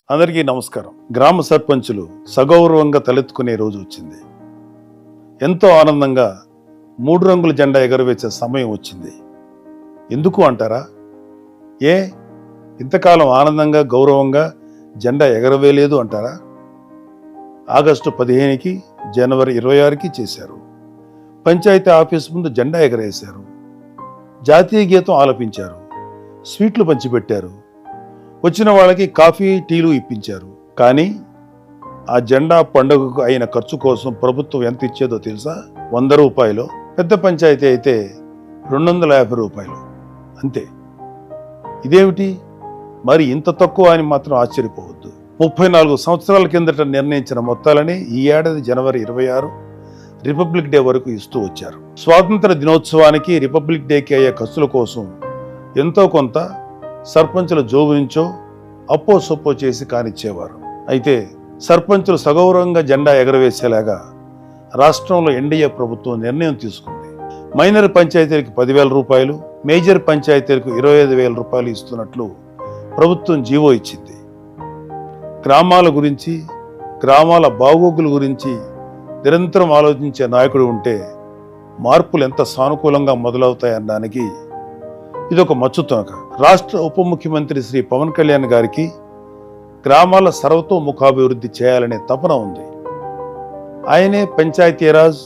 అందరికీ నమస్కారం. గ్రామ సర్పంచులు సగౌరవంగా తలెత్తుకునే రోజు వచ్చింది. ఎంతో ఆనందంగా 3 రంగుల జెండా ఎగరవేసే సమయం వచ్చింది. ఎందుకు అంటారా? ఇంతకాలం ఆనందంగా గౌరవంగా జెండా ఎగరవేయలేదు అంటారా? ఆగస్టు 15కి జనవరి 26కి చేశారు. పంచాయతీ ఆఫీస్ ముందు జెండా ఎగరేశారు. జాతీయ గీతం ఆలపించారు. స్వీట్లు పంచిపెట్టారు. వచ్చిన వాళ్ళకి కాఫీ టీలు ఇప్పించారు. కానీ ఆ జెండా పండుగకు అయిన ఖర్చు కోసం ప్రభుత్వం ఎంత ఇచ్చేదో తెలుసా? 100 రూపాయలు. పెద్ద పంచాయతీ అయితే 250 రూపాయలు అంతే. ఇదేమిటి మరి ఇంత తక్కువ అని మాత్రం ఆశ్చర్యపోవద్దు. 34 సంవత్సరాల కిందట నిర్ణయించిన మొత్తాలని ఈ ఏడాది జనవరి 26 రిపబ్లిక్ డే వరకు ఇస్తూ వచ్చారు. స్వాతంత్ర దినోత్సవానికి రిపబ్లిక్ డేకి అయ్యే ఖర్చుల కోసం ఎంతో కొంత సర్పంచుల జోబు నుంచో అప్పో సొప్పో చేసి కానిచ్చేవారు. అయితే సర్పంచులు సగౌరవంగా జెండా ఎగరవేసేలాగా రాష్ట్రంలో ఎన్డీఏ ప్రభుత్వం నిర్ణయం తీసుకుంది. మైనర్ పంచాయతీలకు 10,000 రూపాయలు, మేజర్ పంచాయతీలకు 25,000 రూపాయలు ఇస్తున్నట్లు ప్రభుత్వం జీవో ఇచ్చింది. గ్రామాల గురించి, గ్రామాల బాగోగుల గురించి నిరంతరం ఆలోచించే నాయకుడు ఉంటే మార్పులు ఎంత సానుకూలంగా మొదలవుతాయనడానికి ఇదొక మచ్చుతునక. రాష్ట్ర ఉప ముఖ్యమంత్రి శ్రీ పవన్ కళ్యాణ్ గారికి గ్రామాల సర్వతోముఖాభివృద్ధి చేయాలనే తపన ఉంది. ఆయనే పంచాయతీరాజ్,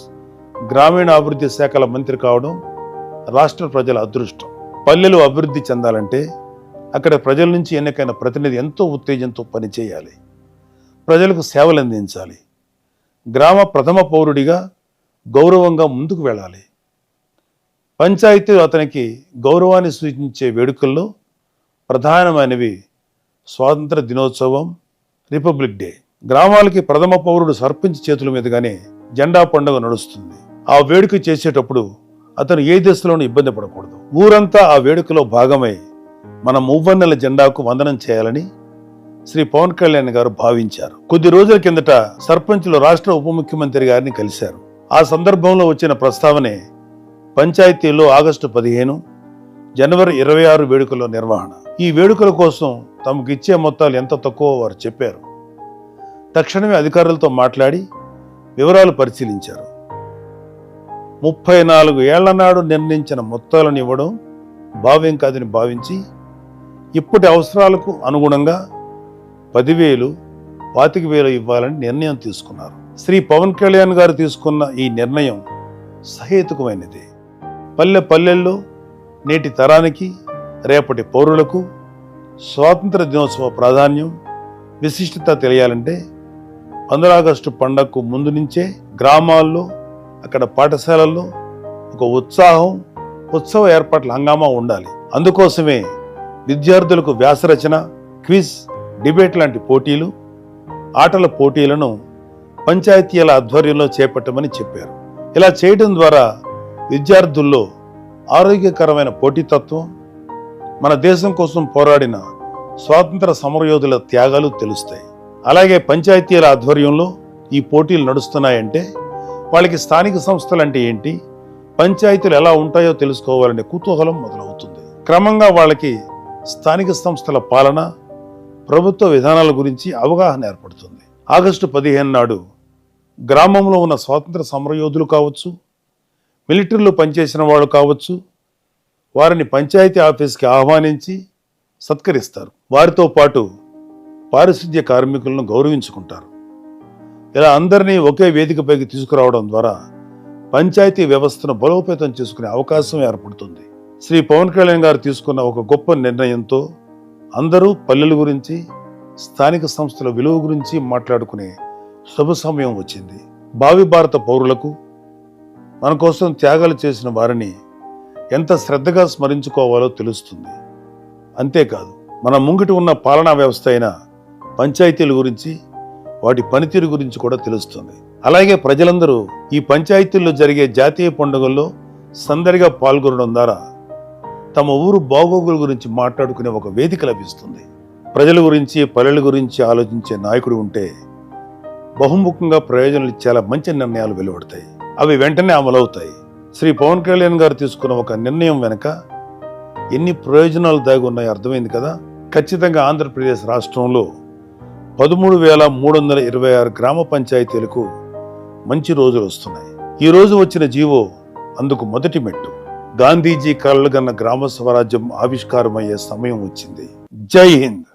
గ్రామీణాభివృద్ధి శాఖల మంత్రి కావడం రాష్ట్ర ప్రజల అదృష్టం. పల్లెలు అభివృద్ధి చెందాలంటే అక్కడ ప్రజల నుంచి ఎన్నికైన ప్రతినిధి ఎంతో ఉత్తేజంతో పనిచేయాలి, ప్రజలకు సేవలు అందించాలి, గ్రామ ప్రథమ పౌరుడిగా గౌరవంగా ముందుకు వెళ్ళాలి. పంచాయతీలు అతనికి గౌరవాన్ని సూచించే వేడుకల్లో ప్రధానమైనవి స్వాతంత్ర దినోత్సవం, రిపబ్లిక్ డే. గ్రామాలకి ప్రథమ పౌరుడు సర్పంచ్ చేతుల మీదుగానే జెండా పండుగ నడుస్తుంది. ఆ వేడుక చేసేటప్పుడు అతను ఏ దశలోనూ ఇబ్బంది పడకూడదు. ఊరంతా ఆ వేడుకలో భాగమై మన మువ్వన్నెల జెండాకు వందనం చేయాలని శ్రీ పవన్ కళ్యాణ్ గారు భావించారు. కొద్ది రోజుల కిందట సర్పంచులు రాష్ట్ర ఉప ముఖ్యమంత్రి గారిని కలిశారు. ఆ సందర్భంలో వచ్చిన ప్రస్తావనే పంచాయతీల్లో ఆగస్టు 15, జనవరి 26 వేడుకల నిర్వహణ. ఈ వేడుకల కోసం తమకు ఇచ్చే మొత్తాలు ఎంత తక్కువ వారు చెప్పారు. తక్షణమే అధికారులతో మాట్లాడి వివరాలు పరిశీలించారు. 34 ఏళ్ల నాడు నిర్ణయించిన మొత్తాలను ఇవ్వడం భావ్యం కాదని భావించి ఇప్పటి అవసరాలకు అనుగుణంగా 10,000, 25,000 ఇవ్వాలని నిర్ణయం తీసుకున్నారు. శ్రీ పవన్ కళ్యాణ్ గారు తీసుకున్న ఈ నిర్ణయం సహేతుకమైనది. పల్లెల్లో నేటి తరానికి, రేపటి పౌరులకు స్వాతంత్ర దినోత్సవ ప్రాధాన్యం, విశిష్టత తెలియాలంటే 15 ఆగస్టు పండగకు ముందు నుంచే గ్రామాల్లో, అక్కడ పాఠశాలల్లో ఒక ఉత్సవ ఏర్పాట్ల హంగామా ఉండాలి. అందుకోసమే విద్యార్థులకు వ్యాసరచన, క్విజ్, డిబేట్ లాంటి పోటీలు, ఆటల పోటీలను పంచాయతీల ఆధ్వర్యంలో చేపట్టమని చెప్పారు. ఇలా చేయడం ద్వారా విద్యార్థుల్లో ఆరోగ్యకరమైన పోటీతత్వం, మన దేశం కోసం పోరాడిన స్వాతంత్ర సమరయోధుల త్యాగాలు తెలుస్తాయి. అలాగే పంచాయతీల ఆధ్వర్యంలో ఈ పోటీలు నడుస్తున్నాయంటే వాళ్ళకి స్థానిక సంస్థలు అంటే ఏంటి, పంచాయతీలు ఎలా ఉంటాయో తెలుసుకోవాలనే కుతూహలం మొదలవుతుంది. క్రమంగా వాళ్ళకి స్థానిక సంస్థల పాలన, ప్రభుత్వ విధానాల గురించి అవగాహన ఏర్పడుతుంది. ఆగస్టు 15 నాడు గ్రామంలో ఉన్న స్వాతంత్ర సమరయోధులు కావచ్చు, మిలిటరీలో పనిచేసిన వాళ్ళు కావచ్చు, వారిని పంచాయతీ ఆఫీస్కి ఆహ్వానించి సత్కరిస్తారు. వారితో పాటు పారిశుద్ధ్య కార్మికులను గౌరవించుకుంటారు. ఇలా అందరినీ ఒకే వేదికపైకి తీసుకురావడం ద్వారా పంచాయతీ వ్యవస్థను బలోపేతం చేసుకునే అవకాశం ఏర్పడుతుంది. శ్రీ పవన్ కళ్యాణ్ గారు తీసుకున్న ఒక గొప్ప నిర్ణయంతో అందరూ పల్లెల గురించి, స్థానిక సంస్థల విలువ గురించి మాట్లాడుకునే శుభ సమయం వచ్చింది. భావి భారత పౌరులకు, మన కోసం త్యాగాలు చేసిన వారిని ఎంత శ్రద్ధగా స్మరించుకోవాలో తెలుస్తుంది. అంతేకాదు, మన ముంగిటి ఉన్న పాలనా వ్యవస్థ అయిన పంచాయతీల గురించి, వాటి పనితీరు గురించి కూడా తెలుస్తుంది. అలాగే ప్రజలందరూ ఈ పంచాయతీల్లో జరిగే జాతీయ పండుగల్లో సందడిగా పాల్గొనడం ద్వారా తమ ఊరు బాగోగుల గురించి మాట్లాడుకునే ఒక వేదిక లభిస్తుంది. ప్రజల గురించి, పల్లెల గురించి ఆలోచించే నాయకుడు ఉంటే బహుముఖంగా ప్రయోజనాలు చాలా మంచి నిర్ణయాలు వెలువడతాయి. అవి వెంటనే అమలవుతాయి. శ్రీ పవన్ కళ్యాణ్ గారు తీసుకున్న ఒక నిర్ణయం వెనుక ఎన్ని ప్రయోజనాలు దాగి ఉన్నాయో అర్థమైంది కదా. ఖచ్చితంగా ఆంధ్రప్రదేశ్ రాష్ట్రంలో 13,326 గ్రామ పంచాయతీలకు మంచి రోజులు వస్తున్నాయి. ఈ రోజు వచ్చిన జీవో అందుకు మొదటి మెట్టు. గాంధీజీ కలలుగన్న గ్రామ స్వరాజ్యం ఆవిష్కారమయ్యే సమయం వచ్చింది. జై హింద్.